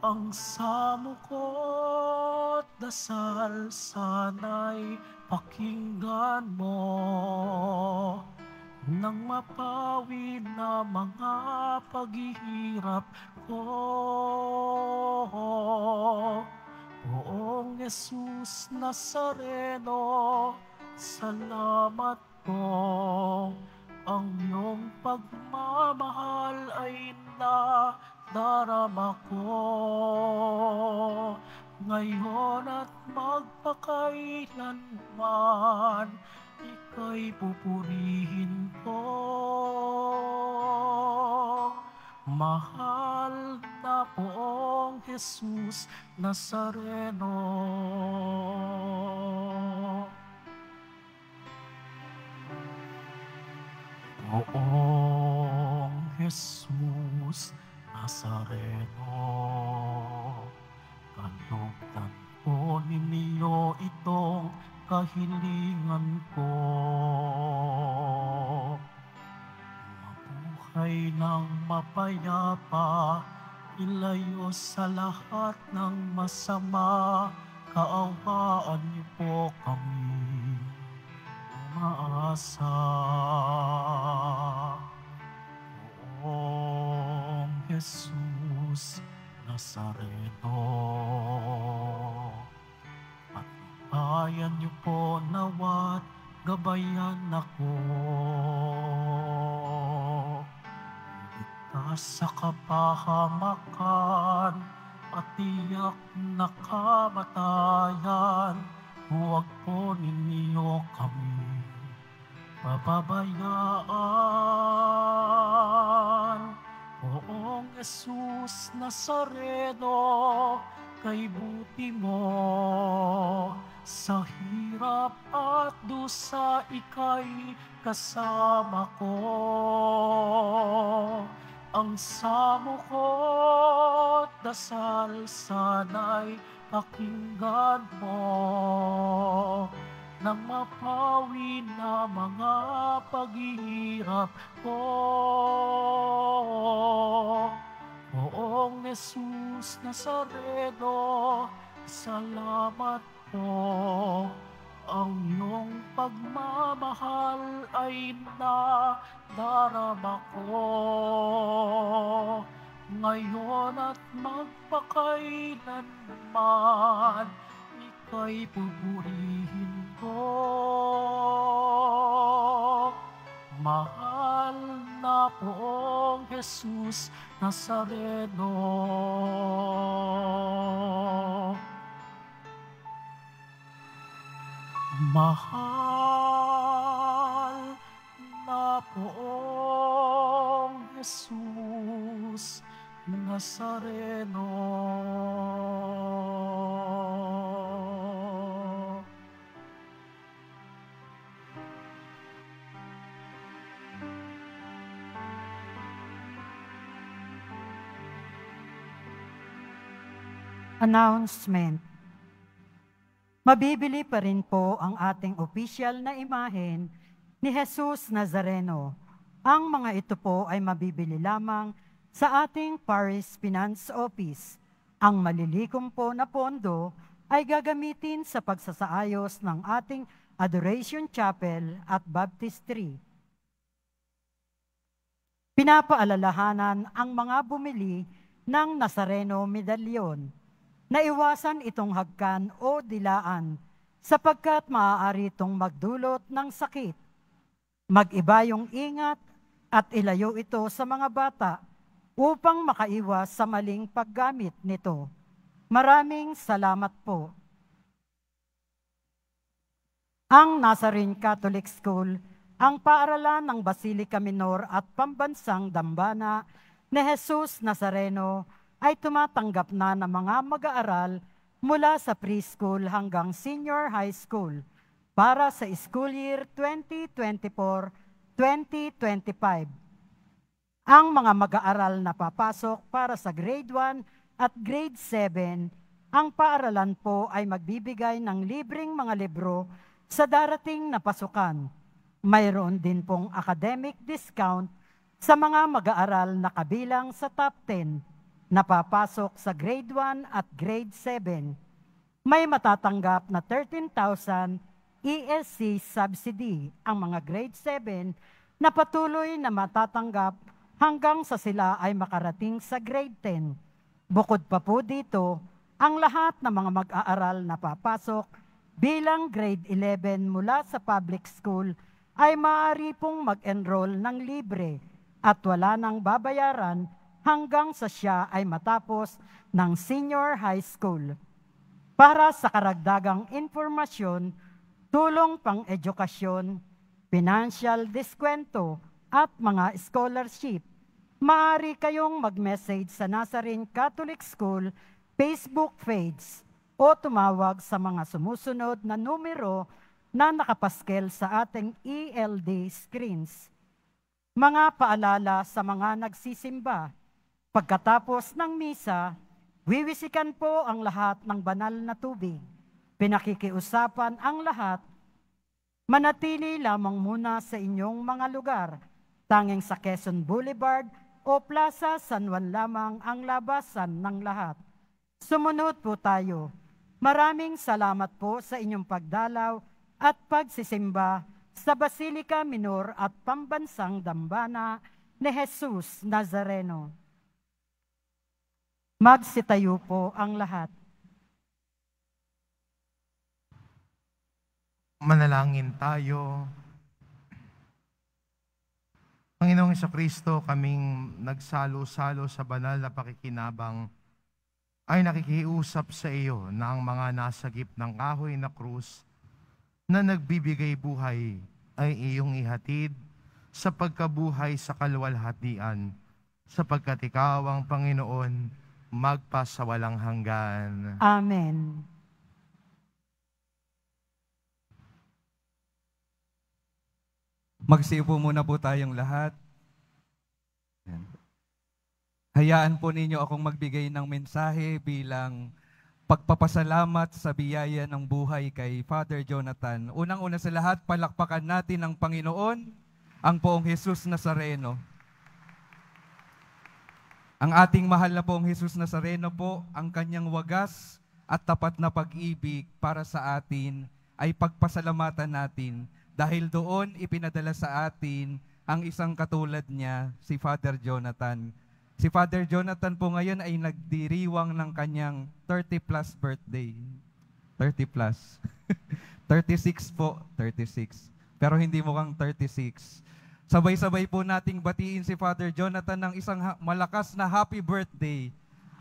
Ang samo ko't dasal sana'y pakinggan mo, nang mapawi na mga paghihirap ko. Poong Jesus Nazareno, salamat po. Ang iyong pagmamahal ay nadarama ko, ngayon at magpakailanman, ika'y pupurihin ko. Mahal na Poong Jesus Nazareno, Poong Jesus Nazareno, kalugdan po ninyo itong kahilingan ko. Mabuhay ng mapayapa, ilayo sa lahat ng masama, kaawaan niyo po kami umaasa. Poong Jesus Nazareno, patnubayan niyo po nawat gabayan ako, ligtas sa kapahamakan at tiyak na kamatayan, huwag po ninyo kami pababayaan. Poong Jesus Nazareno, kay buti mo, sa hirap at dusa ika'y kasama ko. Ang samo ko't dasal sana'y pakinggan mo, nang mapawi na mga paghihirap ko. Poong Jesus Nazareno, salamat po. Ang iyong pagmamahal ay nadarama ko, ngayon at magpakailanman, ika'y pupurihin ko. Mahal na Poong Jesus Nazareno, mahal na Poong Jesus Nazareno. Announcement. Mabibili pa rin po ang ating opisyal na imahen ni Jesus Nazareno Ang mga ito po ay mabibili lamang sa ating Parish Finance Office. Ang malilikom po na pondo ay gagamitin sa pagsasaayos ng ating Adoration Chapel at Baptistry. Pinapaalalahanan ang mga bumili ng Nazareno medalyon na iwasan itong hagkan o dilaan sapagkat maaari itong magdulot ng sakit. Mag-iba yung ingat at ilayo ito sa mga bata upang makaiwas sa maling paggamit nito. Maraming salamat po. Ang Nazarene Catholic School, ang paaralan ng Basilica Minor at Pambansang Dambana ni Jesus Nazareno ay tumatanggap na ng mga mag-aaral mula sa preschool hanggang senior high school para sa school year 2024-2025. Ang mga mag-aaral na papasok para sa grade 1 at grade 7, ang paaralan po ay magbibigay ng libreng mga libro sa darating na pasukan. Mayroon din pong academic discount sa mga mag-aaral na kabilang sa top 10 na papasok sa grade 1 at grade 7. May matatanggap na 13,000 ESC subsidy ang mga grade 7 na patuloy na matatanggap hanggang sa sila ay makarating sa grade 10. Bukod pa po dito, ang lahat ng mga mag-aaral na papasok bilang grade 11 mula sa public school ay maaari pong mag-enroll ng libre at wala nang babayaran hanggang sa siya ay matapos ng senior high school. Para sa karagdagang informasyon, tulong pang-edukasyon, financial diskwento at mga scholarship, maaari kayong mag-message sa Nazarene Catholic School Facebook page o tumawag sa mga sumusunod na numero na nakapaskel sa ating ELD screens. Mga paalala sa mga nagsisimba. Pagkatapos ng misa, wiwisikan po ang lahat ng banal na tubig. Pinakikiusapan ang lahat. Manatili lamang muna sa inyong mga lugar. Tanging sa Quezon Boulevard o Plaza San Juan lamang ang labasan ng lahat. Sumunod po tayo. Maraming salamat po sa inyong pagdalaw at pagsisimba sa Basilica Minor at Pambansang Dambana ni Jesus Nazareno. Magsitayo po ang lahat. Manalangin tayo. Panginoong Jesucristo, kaming nagsalo-salo sa banal na pakikinabang, ay nakikiusap sa iyo na ang mga nasagip ng kahoy na krus na nagbibigay buhay ay iyong ihatid sa pagkabuhay sa kaluwalhatian, sapagkat ikaw ang Panginoon magpasawalang hanggan. Amen. Magsiupo muna po tayong lahat. Ayan. Hayaan po ninyo akong magbigay ng mensahe bilang pagpapasalamat sa biyaya ng buhay kay Father Jonathan. Unang-una sa lahat, palakpakan natin ang Panginoon, ang poong Jesus Nazareno. Ang ating mahal na poong Jesus Nazareno po, ang kanyang wagas at tapat na pag-ibig para sa atin ay pagpasalamatan natin dahil doon ipinadala sa atin ang isang katulad niya, si Father Jonathan. Si Father Jonathan po ngayon ay nagdiriwang ng kanyang 30 plus birthday. 30 plus. 36 po, 36. Pero hindi mukhang 36. Sabay-sabay po nating batiin si Father Jonathan ng isang malakas na happy birthday.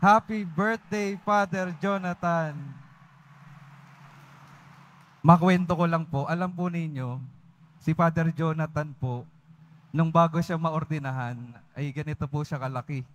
Happy birthday, Father Jonathan. Makwento ko lang po, alam po ninyo, si Father Jonathan po, nung bago siya maordinahan, ay ganito po siya kalaki.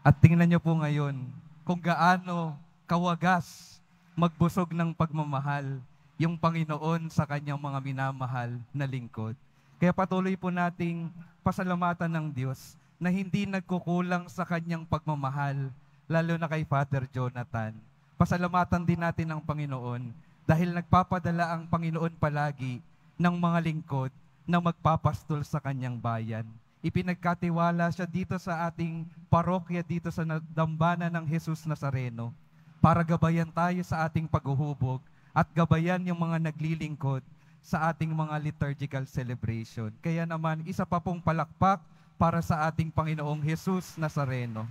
At tingnan niyo po ngayon, kung gaano kawagas magbusog ng pagmamahal yung Panginoon sa kanyang mga minamahal na lingkod. Kaya patuloy po nating pasalamatan ng Diyos na hindi nagkukulang sa kanyang pagmamahal, lalo na kay Father Jonathan. Pasalamatan din natin ang Panginoon dahil nagpapadala ang Panginoon palagi ng mga lingkod na magpapastol sa kanyang bayan. Ipinagkatiwala siya dito sa ating parokya, dito sa dambana ng Jesus Nazareno, para gabayan tayo sa ating paghuhubog at gabayan yung mga naglilingkod sa ating mga liturgical celebration. Kaya naman, isa pa pong palakpak para sa ating Panginoong Jesus Nazareno.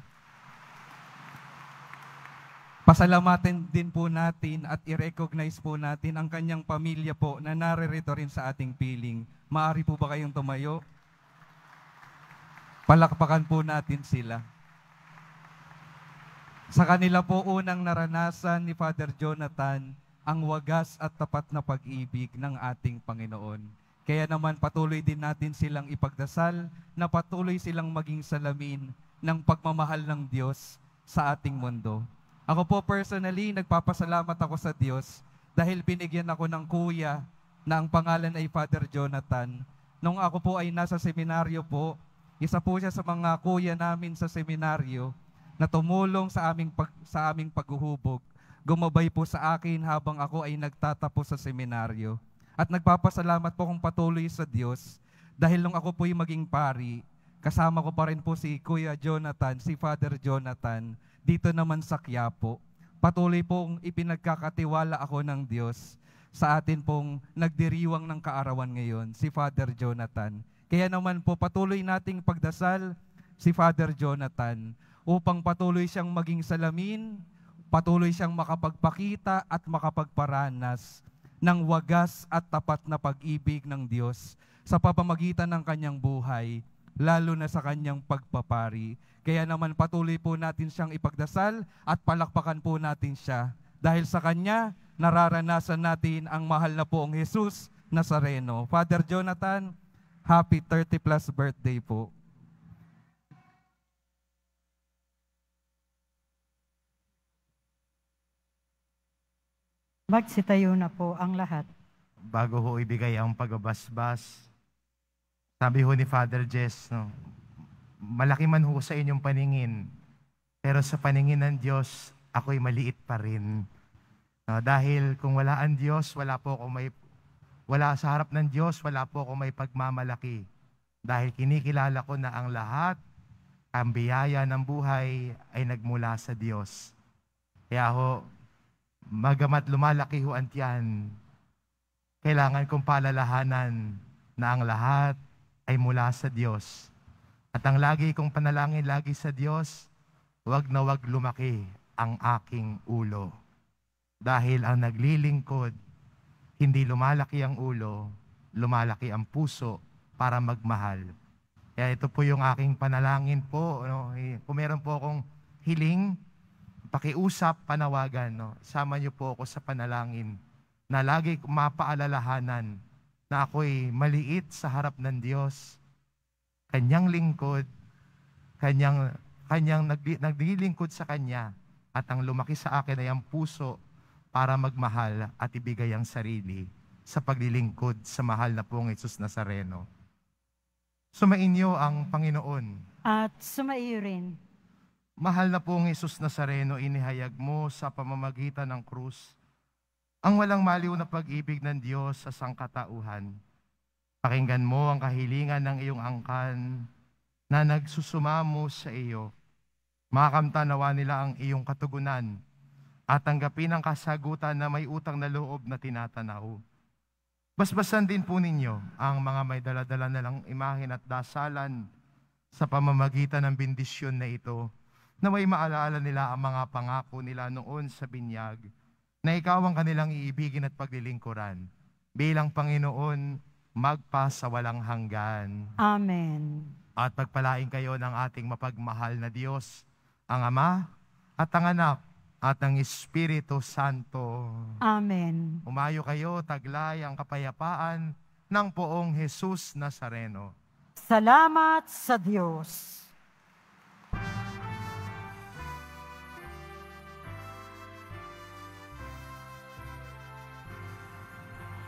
Pasalamatin din po natin at i-recognize po natin ang kanyang pamilya po na naririto rin sa ating piling. Maaari po ba kayong tumayo? Palakpakan po natin sila. Sa kanila po unang naranasan ni Father Jonathan ang wagas at tapat na pag-ibig ng ating Panginoon. Kaya naman patuloy din natin silang ipagdasal na patuloy silang maging salamin ng pagmamahal ng Diyos sa ating mundo. Ako po personally, nagpapasalamat ako sa Diyos dahil binigyan ako ng kuya na ang pangalan ay Father Jonathan. Nung ako po ay nasa seminaryo po, isa po siya sa mga kuya namin sa seminaryo na tumulong sa aming paghuhubog. Gumabay po sa akin habang ako ay nagtatapos sa seminaryo. At nagpapasalamat po kong patuloy sa Diyos dahil nung ako po'y maging pari, kasama ko pa rin po si Kuya Jonathan, si Father Jonathan, dito naman sa Quiapo. Patuloy pong ipinagkakatiwala ako ng Diyos sa atin pong nagdiriwang ng kaarawan ngayon, si Father Jonathan. Kaya naman po patuloy nating pagdasal si Father Jonathan upang patuloy siyang maging salamin, patuloy siyang makapagpakita at makapagparanas ng wagas at tapat na pag-ibig ng Diyos sa pamamagitan ng kanyang buhay, lalo na sa kanyang pagpapari. Kaya naman patuloy po natin siyang ipagdasal at palakpakan po natin siya. Dahil sa kanya, nararanasan natin ang mahal na poong Jesus Nazareno. Father Jonathan, happy 30 plus birthday po. Magsitayo na po ang lahat. Bago ho ibigay ang pagbabasbas, sabi ho ni Father Jess, no, malaki man ho sa inyong paningin, pero sa paningin ng Diyos, ako'y maliit pa rin. Dahil kung wala ang Diyos, wala sa harap ng Diyos, wala po ako may pagmamalaki. Dahil kinikilala ko na ang lahat, ang biyaya ng buhay ay nagmula sa Diyos. Kaya ho, magamat lumalaki ho ang tiyan, kailangan kong palalahanan na ang lahat ay mula sa Diyos. At ang lagi kong panalangin lagi sa Diyos, wag na wag lumaki ang aking ulo. Dahil ang naglilingkod, hindi lumalaki ang ulo, lumalaki ang puso para magmahal. Kaya ito po yung aking panalangin po. No? Kung meron po akong hiling, pakiusap, panawagan. No? Sama niyo po ako sa panalangin na lagi mapaalalahanan na ako'y maliit sa harap ng Diyos. Kanyang lingkod, kanyang naglilingkod sa Kanya, at ang lumaki sa akin ay ang puso para magmahal at ibigay ang sarili sa paglilingkod sa mahal na pong Jesus Nazareno. Sumainyo ang Panginoon. At sumaiyo rin. Mahal na pong Jesus Nazareno, inihayag mo sa pamamagitan ng krus ang walang maliw na pag-ibig ng Diyos sa sangkatauhan. Pakinggan mo ang kahilingan ng iyong angkan na nagsusumamo sa iyo. Makamta nawa nila ang iyong katugunan at tanggapin ang kasagutan na may utang na loob na tinatanaw. Basbasan din po ninyo ang mga may daladala na lang imahin at dasalan sa pamamagitan ng bendisyon na ito, na may maalala nila ang mga pangako nila noon sa binyag, na ikaw ang kanilang iibigin at paglilingkuran bilang Panginoon magpasawalang hanggan. Amen. At pagpalain kayo ng ating mapagmahal na Diyos, ang Ama at ang Anak at ang Espiritu Santo. Amen. Umayo kayo, taglay ang kapayapaan ng poong Jesus Nazareno. Salamat sa Diyos.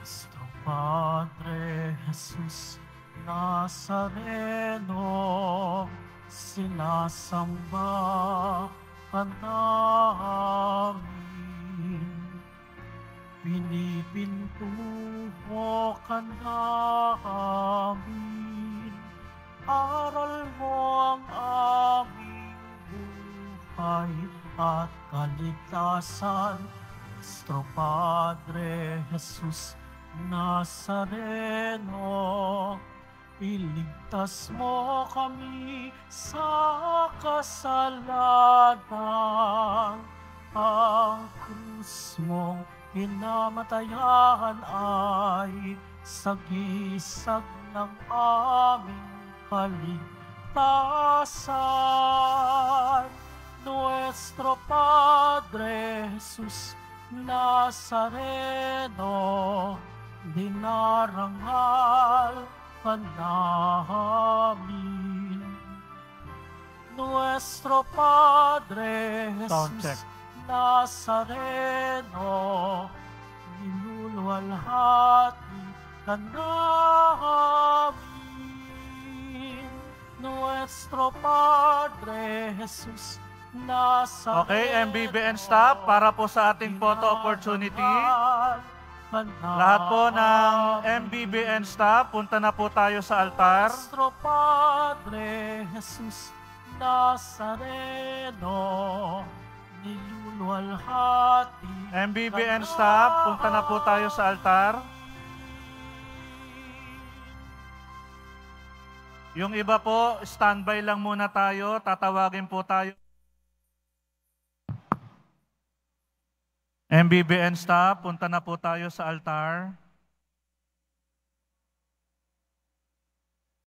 Nuestro Padre Jesus Nazareno, sinasamba ka namin. Pinipintuho ka namin, aral mo ang aming buhay at kaligtasan. Nuestro Padre Jesus Nazareno, iligtas mo kami sa kasalanan. Ang krus mong pinamatayan ay sagisag ng aming kaligtasan. Nuestro Padre Jesus Nazareno, dinarangal ka namin. Nuestro Padre Jesus Nazareno, linuluwalhati ka namin. Nuestro Padre Jesus Nazareno. Okay, MBBN staff, para po sa ating photo opportunity. Lahat po ng MBBN staff, punta na po tayo sa altar. Nuestro Padre Jesus Nazareno, niluluwalhati. MBBN staff, punta na po tayo sa altar. Yung iba po, standby lang muna tayo. Tatawagin po tayo. MBBN staff, punta na po tayo sa altar.